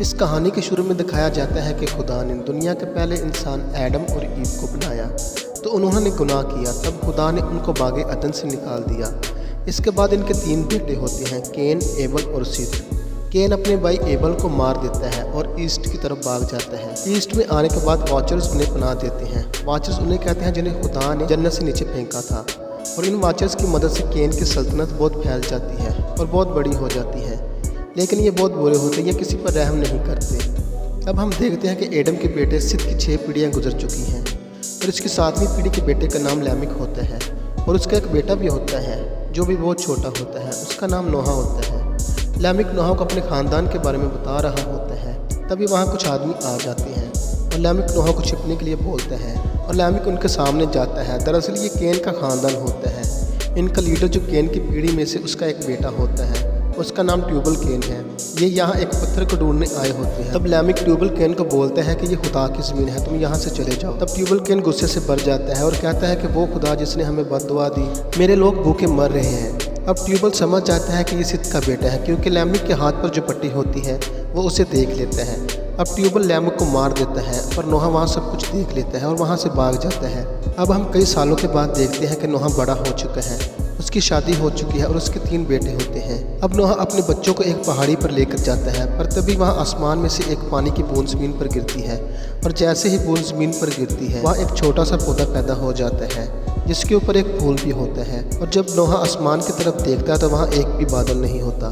इस कहानी के शुरू में दिखाया जाता है कि खुदा ने दुनिया के पहले इंसान एडम और ईव को बनाया तो उन्होंने गुनाह किया। तब खुदा ने उनको बागे अदन से निकाल दिया। इसके बाद इनके 3 बेटे होते हैं, केन, एबल और सिद। केन अपने भाई एबल को मार देता है और ईस्ट की तरफ भाग जाता है। ईस्ट में आने के बाद वाचर्स उन्हें पनाह देते हैं। वाचर्स उन्हें कहते हैं जिन्हें खुदा ने जन्नत से नीचे फेंका था, और इन वाचर्स की मदद से केन की सल्तनत बहुत फैल जाती है और बहुत बड़ी हो जाती है। लेकिन ये बहुत बुरे होते हैं, ये किसी पर रहम नहीं करते। अब हम देखते हैं कि एडम के बेटे सिद की 6 पीढ़ियाँ गुजर चुकी हैं और इसकी 7वीं पीढ़ी के बेटे का नाम लैमिक होता है, और उसका एक बेटा भी होता है जो भी बहुत छोटा होता है, उसका नाम नोहा होता है। लैमिक नोहा को अपने ख़ानदान के बारे में बता रहा होता है, तभी वहाँ कुछ आदमी आ जाते हैं और लैमिक नोहा को छिपने के लिए बोलते हैं और लैमिक उनके सामने जाता है। दरअसल ये केन का ख़ानदान होता है। इनका लीडर जो केन की पीढ़ी में से उसका एक बेटा होता है, उसका नाम ट्यूबल केन है। ये यहाँ एक पत्थर को ढूंढने आए होते हैं। तब लैमिक ट्यूबल केन को बोलता है कि ये खुदा की ज़मीन है, तुम यहाँ से चले जाओ। तब ट्यूबल केन गुस्से से भर जाता है और कहता है कि वो खुदा जिसने हमें बददुआ दी, मेरे लोग भूखे मर रहे हैं। अब ट्यूबल समझ जाता है कि ये सिद का बेटा है, क्योंकि लैमिक के हाथ पर जो पट्टी होती है वो उसे देख लेता है। अब ट्यूबल लैमिक को मार देता है, पर नोहा वहाँ सब कुछ देख लेता है और वहाँ से भाग जाता है। अब हम कई सालों के बाद देखते हैं कि नोहा बड़ा हो चुका है, उसकी शादी हो चुकी है और उसके 3 बेटे होते हैं। अब नोहा अपने बच्चों को एक पहाड़ी पर लेकर जाता है, पर तभी वहाँ आसमान में से एक पानी की बूंद ज़मीन पर गिरती है, और जैसे ही बूंद ज़मीन पर गिरती है वहाँ एक छोटा सा पौधा पैदा हो जाता है जिसके ऊपर एक फूल भी होता है। और जब नोहा आसमान की तरफ देखता है तो वहाँ एक भी बादल नहीं होता।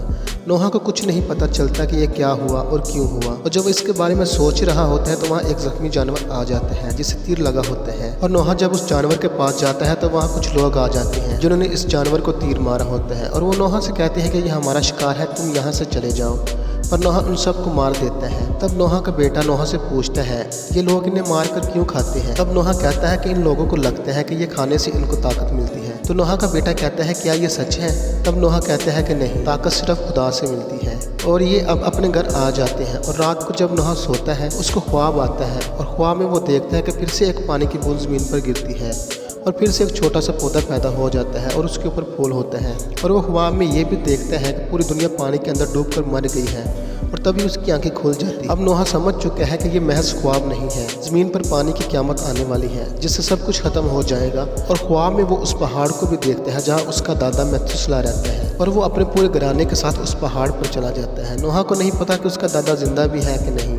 नोहा को कुछ नहीं पता चलता कि ये क्या हुआ और क्यों हुआ, और जब इसके बारे में सोच रहा होता है तो वहाँ एक ज़ख्मी जानवर आ जाता है जिसे तीर लगा होता है। और नोहा जब उस जानवर के पास जाता है तो वहाँ कुछ लोग आ जाते हैं जिन्होंने इस जानवर को तीर मारा होता है, और वो नोहा से कहते हैं कि ये हमारा शिकार है, तुम यहाँ से चले जाओ। पर नोहा उन सबको मार देता है। तब नोहा का बेटा नोहा से पूछता है ये लोग इन्हें मार कर क्यों खाते हैं। तब नोहा कहता है कि इन लोगों को लगता है कि ये खाने से इनको ताकत मिलती है। तो नोहा का बेटा कहता है क्या ये सच है। तब नोहा कहता है कि नहीं, ताकत सिर्फ खुदा से मिलती है। और ये अब अपने घर आ जाते हैं, और रात को जब नोहा सोता है उसको ख्वाब आता है, और ख्वाब में वो देखता है कि फिर से एक पानी की बूंद ज़मीन पर गिरती है और फिर से एक छोटा सा पौधा पैदा हो जाता है और उसके ऊपर फूल होता है। और वो ख्वाब में ये भी देखता है कि पूरी दुनिया पानी के अंदर डूबकर मर गई है, और तभी उसकी आंखें खुल जाती। अब नोहा समझ चुका है कि ये महज ख्वाब नहीं है, ज़मीन पर पानी की क़यामत आने वाली है जिससे सब कुछ ख़त्म हो जाएगा। और ख्वाब में वो उस पहाड़ को भी देखता है जहाँ उसका दादा मैथुसला रहता है, और वो अपने पूरे घराने के साथ उस पहाड़ पर चला जाता है। नोहा को नहीं पता कि उसका दादा जिंदा भी है कि नहीं,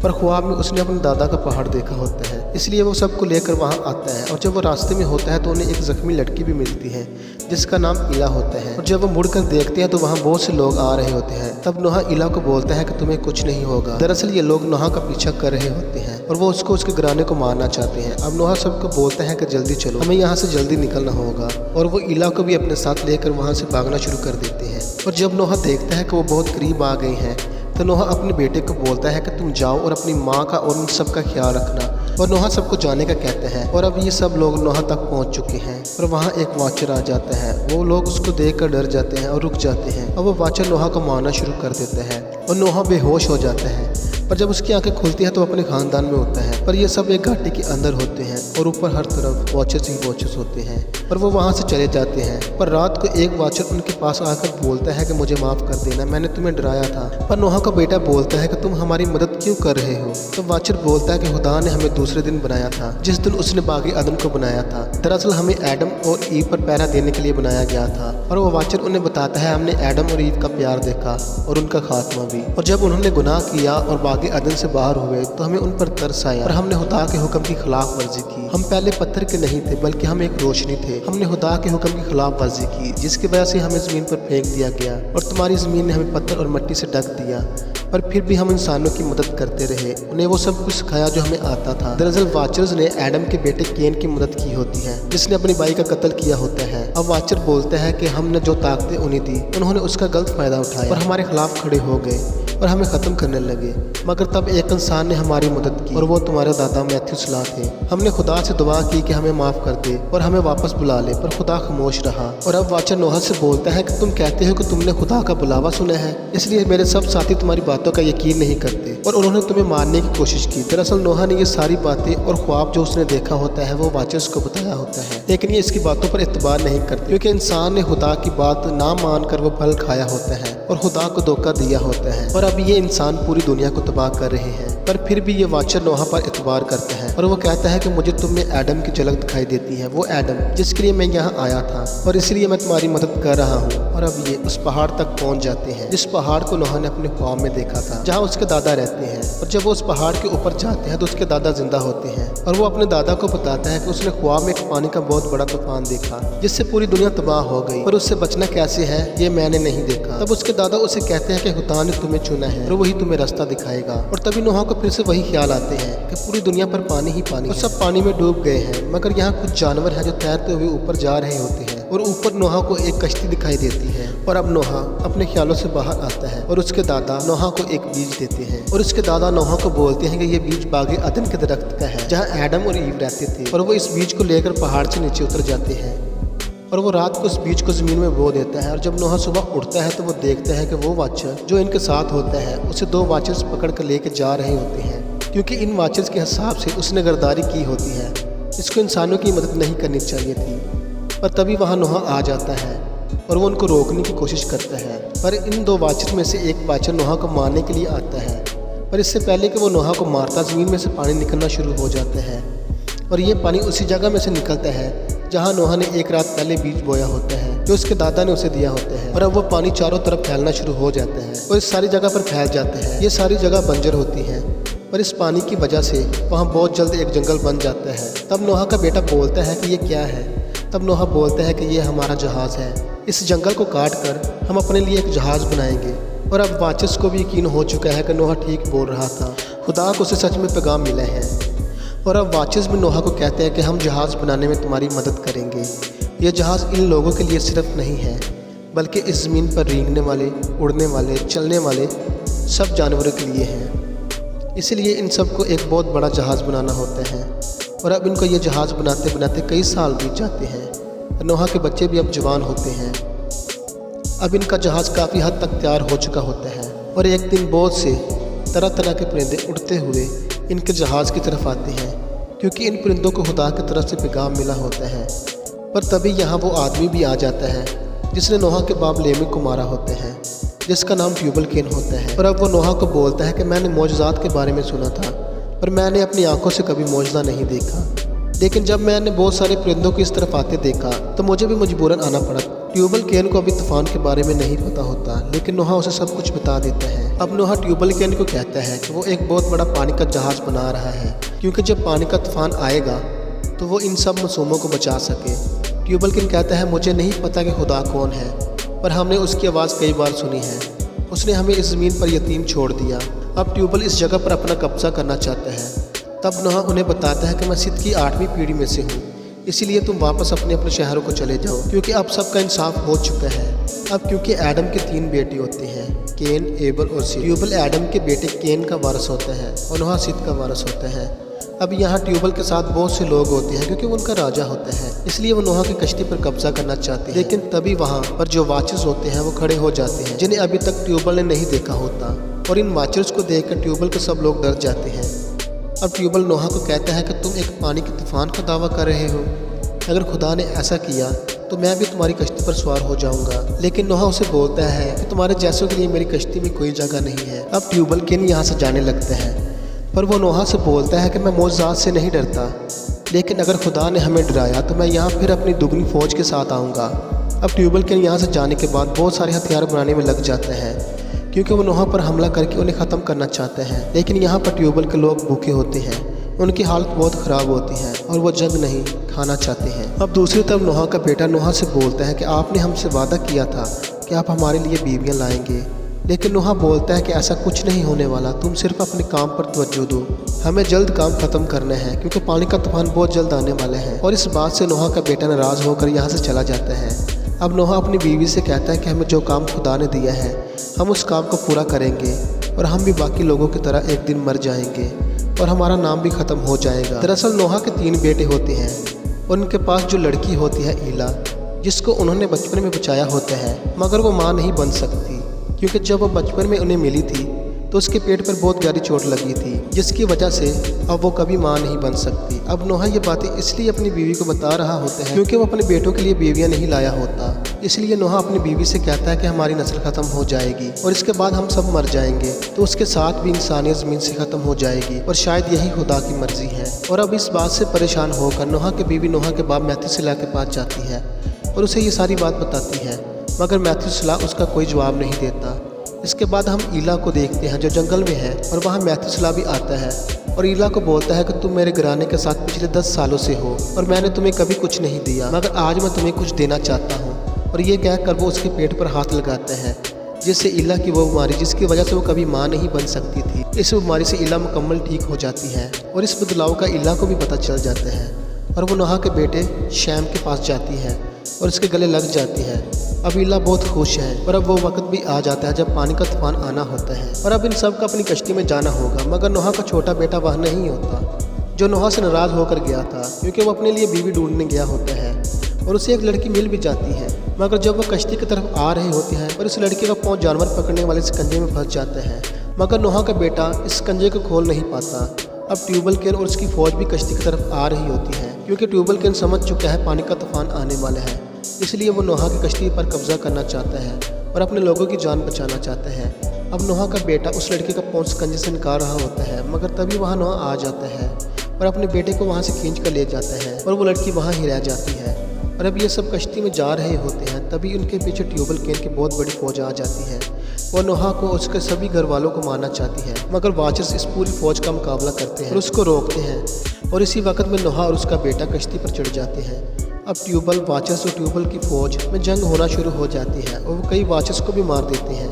पर ख्वाब में उसने अपने दादा का पहाड़ देखा होता है, इसलिए वो सबको लेकर वहाँ आता है। और जब वो रास्ते में होता है तो उन्हें एक ज़ख्मी लड़की भी मिलती है जिसका नाम इला होता है, और जब वो मुड़कर देखते हैं तो वहाँ बहुत से लोग आ रहे होते हैं। तब नोहा इला को बोलता है कि तुम्हें कुछ नहीं होगा। दरअसल ये लोग नोहा का पीछा कर रहे होते हैं और वो उसको उसके घराने को मारना चाहते हैं। अब नोहा सबको बोलता है कि जल्दी चलो, हमें यहाँ से जल्दी निकलना होगा, और वो इला को भी अपने साथ लेकर वहाँ से भागना शुरू कर देते हैं। और जब नोहा देखता है कि वो बहुत करीब आ गए हैं तो नोहा अपने बेटे को बोलता है कि तुम जाओ और अपनी माँ का और उन सब का ख्याल रखना, और नोहा सबको जाने का कहते हैं। और अब ये सब लोग नोहा तक पहुँच चुके हैं, और वहाँ एक वाचर आ जाता है। वो लोग उसको देखकर डर जाते हैं और रुक जाते हैं, और वो वाचर नोहा को मारना शुरू कर देता है और नोहा बेहोश हो जाता है। पर जब उसकी आंखें खुलती हैं तो अपने ख़ानदान में होता है, पर ये सब एक घाटी के अंदर होते हैं और ऊपर हर तरफ वॉचर्स ही वॉचर्स होते हैं, और वो वहाँ से चले जाते हैं। पर रात को एक वाचर उनके पास आकर बोलता है कि मुझे माफ़ कर देना, मैंने तुम्हें डराया था। पर नोहा का बेटा बोलता है कि तुम हमारी मदद क्यों कर रहे हो। तो वाचर बोलता है कि खुदा ने हमें दूसरे दिन बनाया था, जिस दिन उसने बागी अदन को बनाया था। दरअसल हमें एडम और ईव पर पहरा देने के लिए बनाया गया था। और वो वाचर उन्हें बताता है हमने एडम और ईव का प्यार देखा और उनका खात्मा भी, और जब उन्होंने गुनाह किया और बागी अदन से बाहर हुए तो हमें उन पर तरस आया और हमने खुदा के हुक्म की खिलाफ वर्जी की। हम पहले पत्थर के नहीं थे बल्कि हम एक रोशनी थे। हमने खुदा के हुक्म की खिलाफ वर्जी की जिसकी वजह से हमें ज़मीन पर फेंक दिया गया, और तुम्हारी ज़मीन ने हमें पत्थर और मिट्टी से ढक दिया। पर फिर भी हम इंसानों की मदद करते रहे, उन्हें वो सब कुछ सिखाया जो हमें आता था। दरअसल वाचर्स ने एडम के बेटे केन की मदद की होती है जिसने अपने भाई का कत्ल किया होता है। अब वाचर बोलता है कि हमने जो ताकतें उन्हें दी उन्होंने उसका गलत फ़ायदा उठाया और हमारे खिलाफ खड़े हो गए और हमें ख़त्म करने लगे। मगर तब एक इंसान ने हमारी मदद की, और वो तुम्हारे दादा मैथुसला थे। हमने खुदा से दुआ की कि हमें माफ़ कर दे और हमें वापस बुला ले, पर खुदा खामोश रहा। और अब वाचर नोहा से बोलता है कि तुम कहते हो कि तुमने खुदा का बुलावा सुना है, इसलिए मेरे सब साथी तुम्हारी बातों का यकीन नहीं करते। और उन्होंने तुम्हें मारने की कोशिश की। दरअसल नोहा ने ये सारी बातें और ख्वाब जो उसने देखा होता है वो वाचर्स को बताया होता है, लेकिन ये इसकी बातों पर एतबार नहीं करते, क्योंकि इंसान ने खुदा की बात ना मानकर वो फल खाया होता है और खुदा को धोखा दिया होता है। और अब ये इंसान पूरी दुनिया को तबाह कर रहे हैं, पर फिर भी ये वाचर नोहा पर एतबार करते हैं और वो कहता है कि मुझे तुम में एडम की झलक दिखाई देती है, वो एडम जिसके लिए मैं यहाँ आया था और इसलिए मैं तुम्हारी मदद कर रहा हूँ। और अब ये उस पहाड़ तक पहुँच जाते हैं जिस पहाड़ को नोहा ने अपने ख्वाब में देखा था, जहाँ उसके दादा रहते हैं। और जब वो उस पहाड़ के ऊपर जाते हैं तो उसके दादा जिंदा होते हैं और वो अपने दादा को बताता है कि उसने ख्वाब में एक पानी का बहुत बड़ा तूफान देखा जिससे पूरी दुनिया तबाह हो गई, पर उससे बचना कैसे है ये मैंने नहीं देखा। तब उसके दादा उसे कहते हैं कि खुदा ने तुम्हें चुना है और वही तुम्हें रास्ता दिखाएगा। और तभी नोहा को फिर से वही ख्याल आते हैं कि पूरी दुनिया पर पानी ही पानी है, सब पानी में डूब गए हैं, मगर यहाँ कुछ जानवर हैं जो तैरते हुए ऊपर जा रहे होते हैं और ऊपर नोहा को एक कश्ती दिखाई देती है। और अब नोहा अपने ख्यालों से बाहर आता है और उसके दादा नोहा को एक बीज देते हैं और उसके दादा नोहा को बोलते हैं कि ये बीज बागे अदन के दरख्त का है जहाँ एडम और ईव रहते थे। और वो इस बीज को लेकर पहाड़ से नीचे उतर जाते हैं और वो रात को उस बीज को ज़मीन में बो देता है। और जब नोहा सुबह उठता है तो वो देखता है कि वो वाचर जो इनके साथ होता है उसे 2 वाचर्स पकड़ कर लेके जा रहे होते हैं, क्योंकि इन वाचर्स के हिसाब से उसने गरदारी की होती है, इसको इंसानों की मदद नहीं करनी चाहिए थी। पर तभी वहाँ नोहा आ जाता है और वो उनको रोकने की कोशिश करता है, पर इन 2 वाचर में से एक वाचर नोहा को मारने के लिए आता है। पर इससे पहले कि वो नोहा को मारता, ज़मीन में से पानी निकलना शुरू हो जाता है और ये पानी उसी जगह में से निकलता है जहाँ नोहा ने एक रात पहले बीज बोया होता है जो उसके दादा ने उसे दिया होता है। और अब वो पानी चारों तरफ फैलना शुरू हो जाता है और इस सारी जगह पर फैल जाता है। ये सारी जगह बंजर होती है पर इस पानी की वजह से वहाँ बहुत जल्द एक जंगल बन जाता है। तब नोहा का बेटा बोलता है कि ये क्या है। तब नोहा बोलता है कि ये हमारा जहाज़ है, इस जंगल को काट कर हम अपने लिए एक जहाज़ बनाएंगे। और अब वाचर्स को भी यकीन हो चुका है कि नोहा ठीक बोल रहा था, खुदा को उसे सच में पैगाम मिला है। और अब वाचर्स भी नोहा को कहते हैं कि हम जहाज़ बनाने में तुम्हारी मदद करेंगे। ये जहाज़ इन लोगों के लिए सिर्फ नहीं है बल्कि इस ज़मीन पर रेंगने वाले, उड़ने वाले, चलने वाले सब जानवरों के लिए हैं। इसलिए इन सब को एक बहुत बड़ा जहाज़ बनाना होता है। और अब इनको ये जहाज़ बनाते बनाते कई साल बीत जाते हैं। नोहा के बच्चे भी अब जवान होते हैं। अब इनका जहाज़ काफ़ी हद तक तैयार हो चुका होता है और एक दिन बहुत से तरह तरह के परिंदे उड़ते हुए इनके जहाज़ की तरफ आते हैं, क्योंकि इन परिंदों को खुदा की तरफ से पैगाम मिला होता है। पर तभी यहाँ वो आदमी भी आ जाता है जिसने नोहा के बाप लेमी को मारा होता है, जिसका नाम ट्यूबल केन होता है। और अब वो नोहा को बोलता है कि मैंने मौजज़ात के बारे में सुना था पर मैंने अपनी आंखों से कभी मौजज़ा नहीं देखा, लेकिन जब मैंने बहुत सारे परिंदों को इस तरफ आते देखा तो मुझे भी मजबूरन आना पड़ा। ट्यूबल केन को अभी तूफान के बारे में नहीं पता होता, लेकिन नोहा उसे सब कुछ बता देता है। अब नोहा ट्यूबल केन को कहता है कि वो एक बहुत बड़ा पानी का जहाज़ बना रहा है, क्योंकि जब पानी का तूफान आएगा तो वो इन सब मासूमों को बचा सके। ट्यूबल केन कहता है मुझे नहीं पता कि खुदा कौन है, पर हमने उसकी आवाज़ कई बार सुनी है। उसने हमें इस ज़मीन पर यतीम छोड़ दिया। अब ट्यूबल इस जगह पर अपना कब्जा करना चाहता है। तब नोहा उन्हें बताता है कि मैं सिद्ध की 8वीं पीढ़ी में से हूँ, इसीलिए तुम वापस अपने अपने शहरों को चले जाओ, क्योंकि अब सबका इंसाफ हो चुका है। अब क्योंकि एडम के 3 बेटे होते हैं, केन, एबल और सिद। ट्यूबल एडम के बेटे केन का वारिस होता है और नोहा सिद का वारिस होता है। अब यहाँ ट्यूबल के साथ बहुत से लोग होते हैं क्योंकि वो उनका राजा होता है, इसलिए वो नोहा की कश्ती पर कब्जा करना चाहते हैं। लेकिन तभी वहाँ पर जो वाचर्स होते हैं वो खड़े हो जाते हैं, जिन्हें अभी तक ट्यूबल ने नहीं देखा होता। और इन वाचर्स को देखकर ट्यूबल के सब लोग डर जाते हैं। अब ट्यूबल नोहा को कहता है कि तुम एक पानी के तूफान का दावा कर रहे हो, अगर खुदा ने ऐसा किया तो मैं भी तुम्हारी कश्ती पर सवार हो जाऊंगा। लेकिन नोहा उसे बोलता है कि तुम्हारे जैसों के लिए मेरी कश्ती में कोई जगह नहीं है। अब ट्यूबल केन यहाँ से जाने लगता है, पर वो नोहा से बोलता है कि मैं मौजज़ात से नहीं डरता, लेकिन अगर खुदा ने हमें डराया तो मैं यहाँ फिर अपनी दुगनी फ़ौज के साथ आऊँगा। अब ट्यूबल केन यहाँ से जाने के बाद बहुत सारे हथियार बनाने में लग जाते हैं, क्योंकि वो नोहा पर हमला करके उन्हें ख़त्म करना चाहते हैं। लेकिन यहाँ पर ट्यूबल के लोग भूखे होते हैं, उनकी हालत बहुत ख़राब होती है और वो जंग नहीं खाना चाहते हैं। अब दूसरी तरफ नोहा का बेटा नोहा से बोलता है कि आपने हमसे वादा किया था कि आप हमारे लिए बीवियाँ लाएंगे, लेकिन नोहा बोलता है कि ऐसा कुछ नहीं होने वाला, तुम सिर्फ अपने काम पर तवज्जो दो, हमें जल्द काम ख़त्म करना है क्योंकि पानी का तूफान बहुत जल्द आने वाले हैं। और इस बात से नोहा का बेटा नाराज़ होकर यहाँ से चला जाता है। अब नोहा अपनी बीवी से कहता है कि हमें जो काम खुदा ने दिया है हम उस काम को पूरा करेंगे और हम भी बाकी लोगों की तरह एक दिन मर जाएंगे और हमारा नाम भी ख़त्म हो जाएगा। दरअसल नोहा के 3 बेटे होते हैं और उनके पास जो लड़की होती है ईला, जिसको उन्होंने बचपन में बचाया होता है, मगर वो माँ नहीं बन सकती, क्योंकि जब वो बचपन में उन्हें मिली थी तो उसके पेट पर बहुत गहरी चोट लगी थी, जिसकी वजह से अब वो कभी माँ नहीं बन सकती। अब नोहा ये बातें इसलिए अपनी बीवी को बता रहा होता है क्योंकि वो अपने बेटों के लिए बीवियाँ नहीं लाया होता। इसलिए नोहा अपनी बीवी से कहता है कि हमारी नस्ल खत्म हो जाएगी और इसके बाद हम सब मर जाएंगे, तो उसके साथ भी इंसानियत ज़मीन से खत्म हो जाएगी और शायद यही खुदा की मर्जी है। और अब इस बात से परेशान होकर नोहा की बीवी नोहा के बाप मैथुसेलह के पास जाती है और उसे ये सारी बात बताती है, मगर मैथुसेलह उसका कोई जवाब नहीं देता। इसके बाद हम ईला को देखते हैं जो जंगल में है और वहाँ मैथुसेलह भी आता है और ईला को बोलता है कि तुम मेरे घराने के साथ पिछले 10 सालों से हो और मैंने तुम्हें कभी कुछ नहीं दिया, मगर आज मैं तुम्हें कुछ देना चाहता हूँ। और ये कहकर वो उसके पेट पर हाथ लगाते हैं, जिससे ईला की वो बीमारी जिसकी वजह से वो कभी माँ नहीं बन सकती थी, इस बीमारी से ईला मुकम्मल ठीक हो जाती है और इस बदलाव का ईला को भी पता चल जाता है और वो नोहा के बेटे शैम के पास जाती है और उसके गले लग जाती है। अब ईला बहुत खुश है और अब वो वक्त भी आ जाता है जब पानी का तूफान आना होता है और अब इन सब का अपनी कश्ती में जाना होगा, मगर नोहा का छोटा बेटा वह नहीं होता जो नोहा से नाराज़ होकर गया था क्योंकि वो अपने लिए बीवी ढूंढने गया होता है और उसे एक लड़की मिल भी जाती है। मगर जब वो कश्ती की तरफ आ रहे होते हैं और इस लड़की का पाँव जानवर पकड़ने वाले शिकंजे में फंस जाता है, मगर नोहा का बेटा इस शिकंजे को खोल नहीं पाता। अब ट्यूबलकेन और उसकी फ़ौज भी कश्ती की तरफ आ रही होती है क्योंकि ट्यूबलकेन समझ चुका है पानी का तूफान आने वाला है, इसलिए वो नोहा की कश्ती पर कब्जा करना चाहता है और अपने लोगों की जान बचाना चाहता है। अब नोहा का बेटा उस लड़के का पाँव शिकंजे से निकाल रहा होता है, मगर तभी वहाँ नोहा आ जाता है और अपने बेटे को वहाँ से खींच कर ले जाता है और वो लड़की वहाँ ही रह जाती है। और अब ये सब कश्ती में जा रहे होते हैं, तभी उनके पीछे ट्यूबलकेन की बहुत बड़ी फौज आ जाती है। वो नोहा को उसके सभी घर वालों को मारना चाहती है, मगर वाचर्स इस पूरी फौज का मुकाबला करते हैं और उसको रोकते हैं और इसी वक्त में नोहा और उसका बेटा कश्ती पर चढ़ जाते हैं। अब ट्यूबल, वाचर्स और ट्यूबल की फ़ौज में जंग होना शुरू हो जाती है और वो कई वाचर्स को भी मार देते हैं,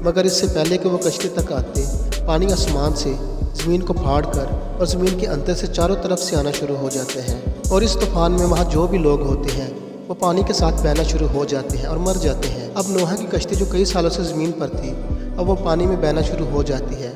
मगर इससे पहले कि वो कश्ती तक आते, पानी आसमान से ज़मीन को फाड़ कर और ज़मीन के अंदर से चारों तरफ से आना शुरू हो जाते हैं और इस तूफान में वहाँ जो भी लोग होते हैं वो पानी के साथ बहना शुरू हो जाते हैं और मर जाते हैं। अब नोहा की कश्ती जो कई सालों से ज़मीन पर थी, अब वो पानी में बहना शुरू हो जाती है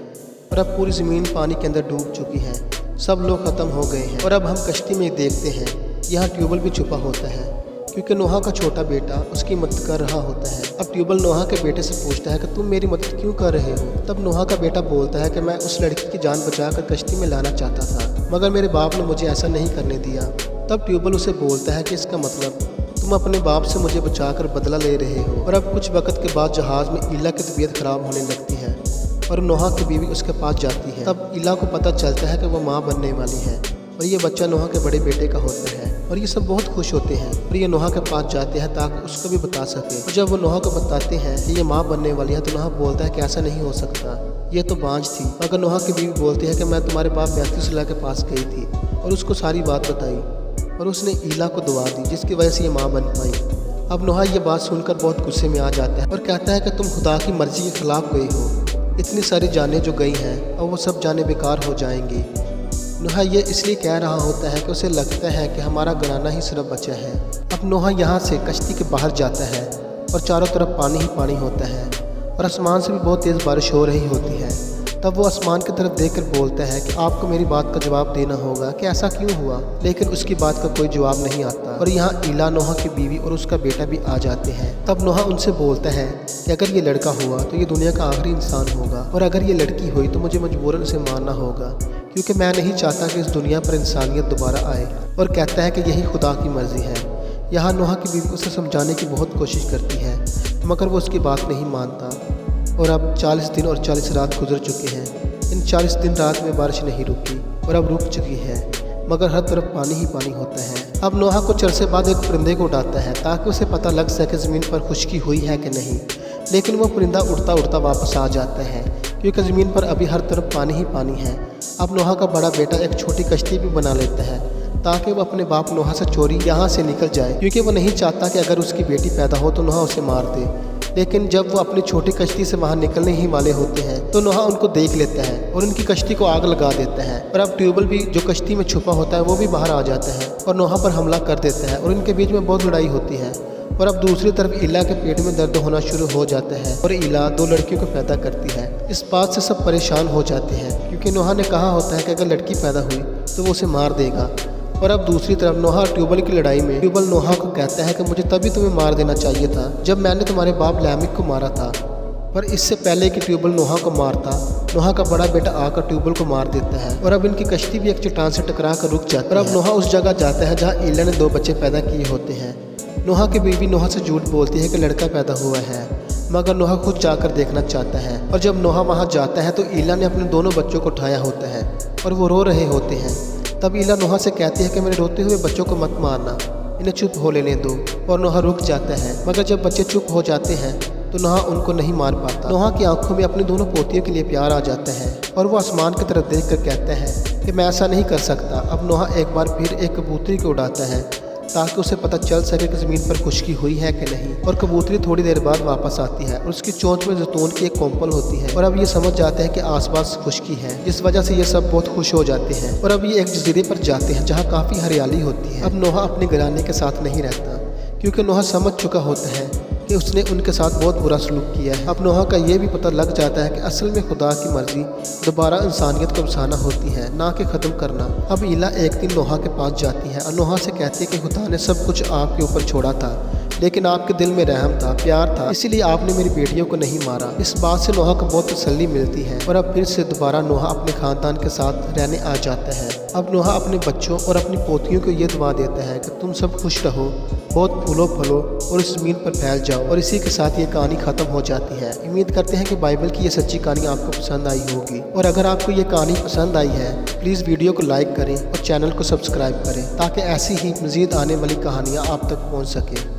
और अब पूरी ज़मीन पानी के अंदर डूब चुकी है, सब लोग ख़त्म हो गए हैं। और अब हम कश्ती में देखते हैं यहाँ ट्यूबल भी छुपा होता है क्योंकि नोहा का छोटा बेटा उसकी मदद कर रहा होता है। अब ट्यूबल नोहा के बेटे से पूछता है कि तुम मेरी मदद क्यों कर रहे हो? तब नोहा का बेटा बोलता है कि मैं उस लड़की की जान बचाकर कश्ती में लाना चाहता था, मगर मेरे बाप ने मुझे ऐसा नहीं करने दिया। तब ट्यूबल उसे बोलता है कि इसका मतलब तुम अपने बाप से मुझे बचाकर बदला ले रहे हो। और अब कुछ वक्त के बाद जहाज़ में ईला की तबीयत ख़राब होने लगती है और नोहा की बीवी उसके पास जाती है। तब ईला को पता चलता है कि वो माँ बनने वाली है और ये बच्चा नोहा के बड़े बेटे का होता है और ये सब बहुत खुश होते हैं और ये नोहा के पास जाते हैं ताकि उसको भी बता सके। और जब वो नोहा को बताते हैं कि ये माँ बनने वाली है तो नोहा बोलता है कि ऐसा नहीं हो सकता, ये तो बांझ थी। मगर नोहा की बीवी बोलती है कि मैं तुम्हारे बाप मैथुसेलह के पास गई थी और उसको सारी बात बताई और उसने ईला को दुआ दी, जिसकी वजह से ये माँ बन पाई। अब नोहा ये बात सुनकर बहुत गुस्से में आ जाता है और कहता है कि तुम खुदा की मर्जी के खिलाफ गए हो, इतनी सारी जानें जो गई हैं और वो सब जानें बेकार हो जाएंगी। नोहा ये इसलिए कह रहा होता है कि उसे लगता है कि हमारा घराना ही सिर्फ बचा है। अब नोहा यहाँ से कश्ती के बाहर जाता है और चारों तरफ पानी ही पानी होता है और आसमान से भी बहुत तेज़ बारिश हो रही होती है। तब वो आसमान की तरफ देखकर बोलता है कि आपको मेरी बात का जवाब देना होगा कि ऐसा क्यों हुआ, लेकिन उसकी बात का कोई जवाब नहीं आता। और यहाँ ईला, नोहा की बीवी और उसका बेटा भी आ जाते हैं। तब नोहा उनसे बोलता है कि अगर ये लड़का हुआ तो ये दुनिया का आखिरी इंसान होगा और अगर ये लड़की हुई तो मुझे मजबूरन उसे मारना होगा क्योंकि मैं नहीं चाहता कि इस दुनिया पर इंसानियत दोबारा आए। और कहता है कि यही खुदा की मर्ज़ी है। यहाँ नोहा की बीवी उसे समझाने की बहुत कोशिश करती है, मगर वो उसकी बात नहीं मानता। और अब 40 दिन और 40 रात गुजर चुके हैं। इन 40 दिन रात में बारिश नहीं रुकी और अब रुक चुकी है, मगर हर तरफ पानी ही पानी होता है। अब नोहा कुछ अरसे बाद एक परिंदे को उड़ाता है ताकि उसे पता लग सके ज़मीन पर खुश्की हुई है कि नहीं, लेकिन वो परिंदा उड़ता उड़ता वापस आ जाता है क्योंकि ज़मीन पर अभी हर तरफ पानी ही पानी है। अब नोहा का बड़ा बेटा एक छोटी कश्ती भी बना लेता है ताकि वो अपने बाप नोहा से चोरी यहाँ से निकल जाए, क्योंकि वो नहीं चाहता कि अगर उसकी बेटी पैदा हो तो नोहा उसे मार दे। लेकिन जब वो अपनी छोटी कश्ती से वहाँ निकलने ही वाले होते हैं तो नोहा उनको देख लेता है और उनकी कश्ती को आग लगा देता है। और अब ट्यूबल भी जो कश्ती में छुपा होता है वो भी बाहर आ जाता है और नोहा पर हमला कर देता है और इनके बीच में बहुत लड़ाई होती है। और अब दूसरी तरफ ईला के पेट में दर्द होना शुरू हो जाता है और ईला 2 लड़कियों को पैदा करती है। इस बात से सब परेशान हो जाते हैं क्योंकि नोहा ने कहा होता है कि अगर लड़की पैदा हुई तो वो उसे मार देगा। और अब दूसरी तरफ नोहा और ट्यूबल की लड़ाई में ट्यूबल नोहा को कहता है कि मुझे तभी तुम्हें मार देना चाहिए था जब मैंने तुम्हारे बाप लैमिक को मारा था। पर इससे पहले कि ट्यूबल नोहा को मारता, नोहा का बड़ा बेटा आकर ट्यूबल को मार देता है और अब इनकी कश्ती भी एक चट्टान से टकरा कर रुक जाती है। और अब नोहा उस जगह जाता है जहाँ ईला ने 2 बच्चे पैदा किए होते हैं। नोहा की बीवी नोहा से झूठ बोलती है कि लड़का पैदा हुआ है, मगर नोहा खुद जाकर देखना चाहता है। और जब नोहा वहाँ जाता है तो ईला ने अपने दोनों बच्चों को उठाया होता है और वो रो रहे होते हैं। तब ईला नोहा से कहती है कि मेरे रोते हुए बच्चों को मत मारना, इन्हें चुप हो लेने दो। और नोहा रुक जाता है, मगर जब बच्चे चुप हो जाते हैं तो नोहा उनको नहीं मार पाता। नोहा की आंखों में अपनी दोनों पोतियों के लिए प्यार आ जाता है और वो आसमान की तरफ देख कर कहता है कि मैं ऐसा नहीं कर सकता। अब नोहा एक बार फिर एक कबूतरी को उड़ाता है ताकि उसे पता चल सके कि ज़मीन पर खुश्की हुई है कि नहीं। और कबूतरी थोड़ी देर बाद वापस आती है और उसकी चोंच में जैतून की एक कोंपल होती है और अब ये समझ जाते हैं कि आसपास खुश्की है, जिस वजह से ये सब बहुत खुश हो जाते हैं। और अब ये एक जजीरे पर जाते हैं जहाँ काफ़ी हरियाली होती है। अब नोहा अपने घराने के साथ नहीं रहता क्योंकि नोहा समझ चुका होता है कि उसने उनके साथ बहुत बुरा सलूक किया है। अब नोहा का ये भी पता लग जाता है कि असल में खुदा की मर्जी दोबारा इंसानियत को बसाना होती है, ना कि ख़त्म करना। अब ईला एक दिन नोहा के पास जाती है और नोहा से कहती है कि खुदा ने सब कुछ आपके ऊपर छोड़ा था, लेकिन आपके दिल में रहम था, प्यार था, इसीलिए आपने मेरी बेटियों को नहीं मारा। इस बात से नोहा को बहुत तसल्ली मिलती है और अब फिर से दोबारा नोहा अपने ख़ानदान के साथ रहने आ जाता है। अब नोहा अपने बच्चों और अपनी पोतियों को ये दुआ देता है कि तुम सब खुश रहो, बहुत फूलो फलो और इस ज़मीन पर फैल जाओ। और इसी के साथ ये कहानी ख़त्म हो जाती है। उम्मीद करते हैं कि बाइबल की ये सच्ची कहानी आपको पसंद आई होगी। और अगर आपको ये कहानी पसंद आई है प्लीज़ वीडियो को लाइक करें और चैनल को सब्सक्राइब करें ताकि ऐसी ही मज़ीद आने वाली कहानियाँ आप तक पहुँच सकें।